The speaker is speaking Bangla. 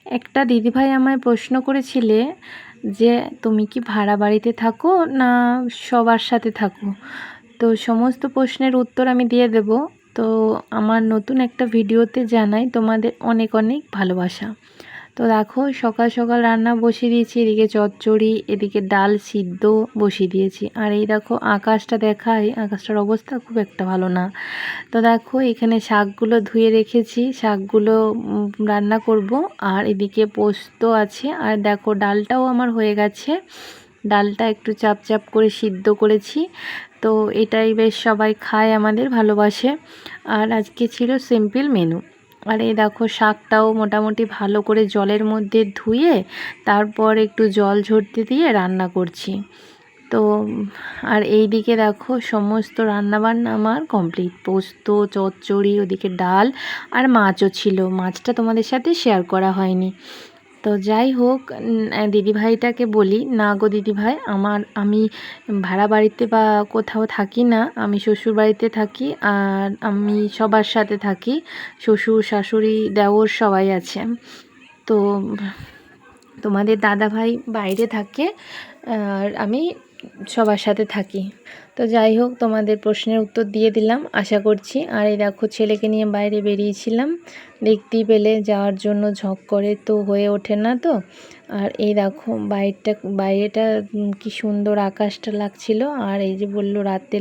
একটা দিদিভাই আমায় প্রশ্ন করেছিলে যে তুমি কি ভাড়া বাড়িতে থাকো না সবার সাথে থাকো। তো সমস্ত প্রশ্নের উত্তর আমি দিয়ে দেব। তো আমার নতুন একটা ভিডিওতে জানাই তোমাদের অনেক অনেক ভালোবাসা। তো দেখো সকাল সকাল রান্না বসিয়ে দিয়েছি, এদিকে চচ্চড়ি, এদিকে ডাল সিদ্ধ বসিয়ে দিয়েছি। আর এই দেখো আকাশটা দেখাই, আকাশটার অবস্থা খুব একটা ভালো না। তো দেখো এখানে শাকগুলো ধুয়ে রেখেছি, শাকগুলো রান্না করব। আর এদিকে পোস্ত আছে, আর দেখো ডালটাও আমার হয়ে গেছে। ডালটা একটু চাপ চাপ করে সিদ্ধ করেছি। তো এটাই বেশ সবাই খায়, আমাদের ভালোবাসে। আর আজকে ছিল সিম্পল মেনু। আর এই দেখো শাকটাও মোটামুটি ভালো করে জলের মধ্যে ধুয়ে তারপর একটু জল ঝরতে দিয়ে রান্না করছি। তো আর এই দিকে দেখো সমস্ত রান্নাবান্না আমার কমপ্লিট। পোস্ত, চচ্চড়ি, ওদিকে ডাল, আর মাছও ছিল। মাছটা তোমাদের সাথে শেয়ার করা হয়নি। তো যাই হোক, দিদিভাইটাকে বলি, না গো দিদিভাই, আমি ভাড়া বাড়িতে বা কোথাও থাকি না, আমি শ্বশুর বাড়িতে থাকি। আর আমি সবার সাথে থাকি, শ্বশুর শাশুড়ি দেওর সবাই আছে। তো তোমাদের দাদাভাই বাইরে থাকে, আর আমি সবার সাথে থাকি। তো যাই হোক, তোমাদের প্রশ্নের উত্তর দিয়ে দিলাম আশা করছি। আর এই দেখো ছেলেকে নিয়ে বাইরে বেরিয়েছিলাম, দেখতেই পেলে, যাওয়ার জন্য ঝক করে তো হয়ে ওঠে না তো। আর এই দেখো বাইরেটা কি সুন্দর আকাশটা লাগছিল। আর এই যে বললো রাতে